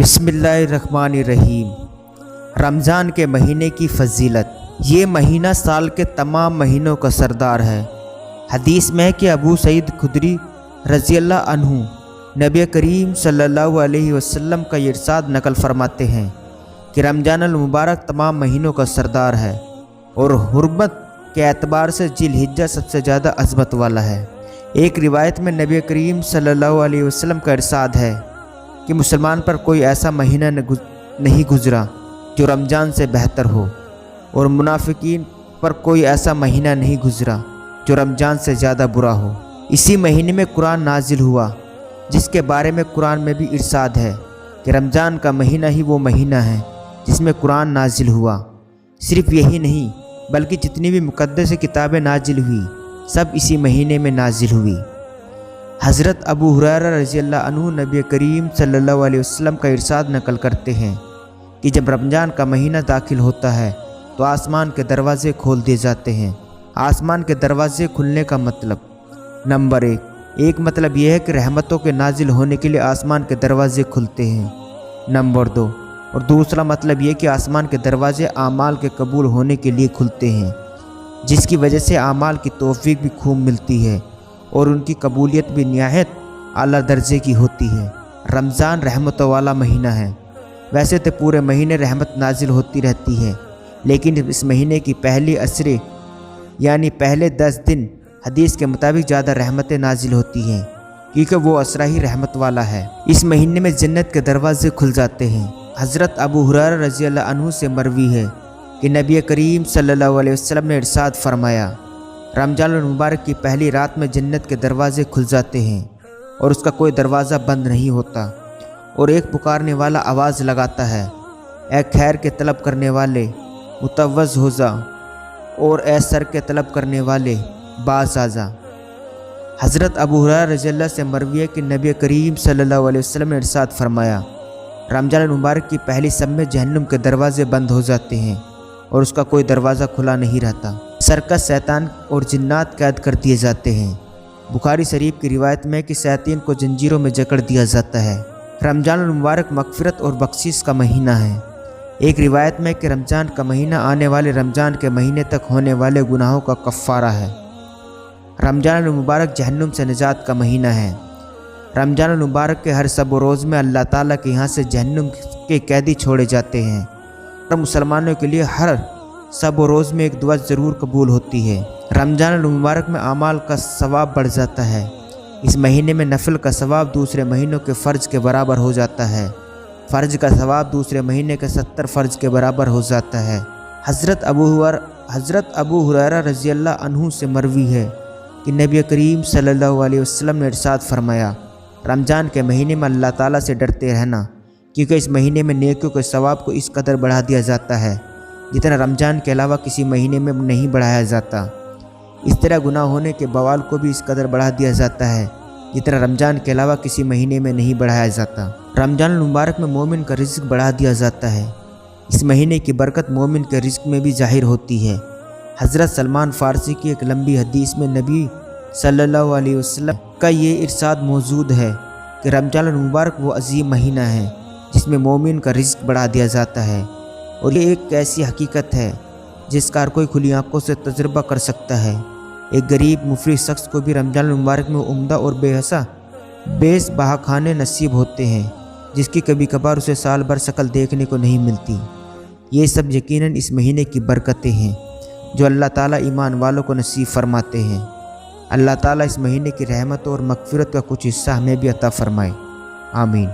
بسم اللہ الرحمن الرحیم۔ رمضان کے مہینے کی فضیلت۔ یہ مہینہ سال کے تمام مہینوں کا سردار ہے۔ حدیث میں ہے کہ ابو سعید خدری رضی اللہ عنہ نبی کریم صلی اللہ علیہ وسلم کا یہ ارشاد نقل فرماتے ہیں کہ رمضان المبارک تمام مہینوں کا سردار ہے اور حرمت کے اعتبار سے ذی الحجہ سب سے زیادہ عظمت والا ہے۔ ایک روایت میں نبی کریم صلی اللہ علیہ وسلم کا ارشاد ہے کہ مسلمان پر کوئی ایسا مہینہ نہیں گزرا جو رمضان سے بہتر ہو، اور منافقین پر کوئی ایسا مہینہ نہیں گزرا جو رمضان سے زیادہ برا ہو۔ اسی مہینے میں قرآن نازل ہوا، جس کے بارے میں قرآن میں بھی ارشاد ہے کہ رمضان کا مہینہ ہی وہ مہینہ ہے جس میں قرآن نازل ہوا۔ صرف یہی نہیں بلکہ جتنی بھی مقدس کتابیں نازل ہوئی سب اسی مہینے میں نازل ہوئی۔ حضرت ابو ہریرہ رضی اللہ عنہ نبی کریم صلی اللہ علیہ وسلم کا ارشاد نقل کرتے ہیں کہ جب رمضان کا مہینہ داخل ہوتا ہے تو آسمان کے دروازے کھول دیے جاتے ہیں۔ آسمان کے دروازے کھلنے کا مطلب نمبر ایک مطلب یہ ہے کہ رحمتوں کے نازل ہونے کے لیے آسمان کے دروازے کھلتے ہیں۔ نمبر 2 اور دوسرا مطلب یہ کہ آسمان کے دروازے اعمال کے قبول ہونے کے لیے کھلتے ہیں، جس کی وجہ سے اعمال کی توفیق بھی خوب ملتی ہے اور ان کی قبولیت بھی نہایت اعلیٰ درجے کی ہوتی ہے۔ رمضان رحمتوں والا مہینہ ہے۔ ویسے تو پورے مہینے رحمت نازل ہوتی رہتی ہے، لیکن اس مہینے کی پہلی عشرے یعنی پہلے 10 دن حدیث کے مطابق زیادہ رحمتیں نازل ہوتی ہیں، کیونکہ وہ عشرہ ہی رحمت والا ہے۔ اس مہینے میں جنت کے دروازے کھل جاتے ہیں۔ حضرت ابو ہریرہ رضی اللہ عنہ سے مروی ہے کہ نبی کریم صلی اللہ علیہ وسلم نے ارشاد فرمایا، رمضان المبارک کی پہلی رات میں جنت کے دروازے کھل جاتے ہیں اور اس کا کوئی دروازہ بند نہیں ہوتا، اور ایک پکارنے والا آواز لگاتا ہے، اے خیر کے طلب کرنے والے متوج ہو جا، اور اے سر کے طلب کرنے والے باز آ جا۔ حضرت ابو ہریرہ رضی اللہ سے مروی ہے کہ نبی کریم صلی اللہ علیہ وسلم نے ارشاد فرمایا، رمضان المبارک کی پہلی شب میں جہنم کے دروازے بند ہو جاتے ہیں اور اس کا کوئی دروازہ کھلا نہیں رہتا۔ سرکش شیطان اور جنات قید کر دیے جاتے ہیں۔ بخاری شریف کی روایت میں کہ شیاطین کو زنجیروں میں جکڑ دیا جاتا ہے۔ رمضان المبارک مغفرت اور بخشش کا مہینہ ہے۔ ایک روایت میں کہ رمضان کا مہینہ آنے والے رمضان کے مہینے تک ہونے والے گناہوں کا کفارہ ہے۔ رمضان المبارک جہنم سے نجات کا مہینہ ہے۔ رمضان المبارک کے ہر شب و روز میں اللہ تعالیٰ کے یہاں سے جہنم کے قیدی چھوڑے جاتے ہیں، اور مسلمانوں کے لیے ہر شب و روز میں ایک دعا ضرور قبول ہوتی ہے۔ رمضان المبارک میں اعمال کا ثواب بڑھ جاتا ہے۔ اس مہینے میں نفل کا ثواب دوسرے مہینوں کے فرض کے برابر ہو جاتا ہے۔ فرض کا ثواب دوسرے مہینے کے 70 فرض کے برابر ہو جاتا ہے۔ حضرت ابو ہریرہ رضی اللہ عنہ سے مروی ہے کہ نبی کریم صلی اللہ علیہ وسلم نے ارشاد فرمایا، رمضان کے مہینے میں اللہ تعالیٰ سے ڈرتے رہنا، کیونکہ اس مہینے میں نیکیوں کے ثواب کو اس قدر بڑھا دیا جاتا ہے جتنا رمضان کے علاوہ کسی مہینے میں نہیں بڑھایا جاتا۔ اس طرح گناہ ہونے کے بوال کو بھی اس قدر بڑھا دیا جاتا ہے جتنا رمضان کے علاوہ کسی مہینے میں نہیں بڑھایا جاتا۔ رمضان المبارک میں مومن کا رزق بڑھا دیا جاتا ہے۔ اس مہینے کی برکت مومن کے رزق میں بھی ظاہر ہوتی ہے۔ حضرت سلمان فارسی کی ایک لمبی حدیث میں نبی صلی اللہ علیہ وسلم کا یہ ارشاد موجود ہے کہ رمضان المبارک وہ عظیم مہینہ ہے جس میں مومن کا رزق بڑھا دیا جاتا ہے، اور یہ ایک ایسی حقیقت ہے جس کا ہر کوئی کھلی آنکھوں سے تجربہ کر سکتا ہے۔ ایک غریب مفلس شخص کو بھی رمضان المبارک میں عمدہ اور بیس بہا کھانے نصیب ہوتے ہیں، جس کی کبھی کبھار اسے سال بھر شکل دیکھنے کو نہیں ملتی۔ یہ سب یقیناً اس مہینے کی برکتیں ہیں جو اللہ تعالیٰ ایمان والوں کو نصیب فرماتے ہیں۔ اللہ تعالیٰ اس مہینے کی رحمت اور مغفرت کا کچھ حصہ ہمیں بھی عطا فرمائے، آمین۔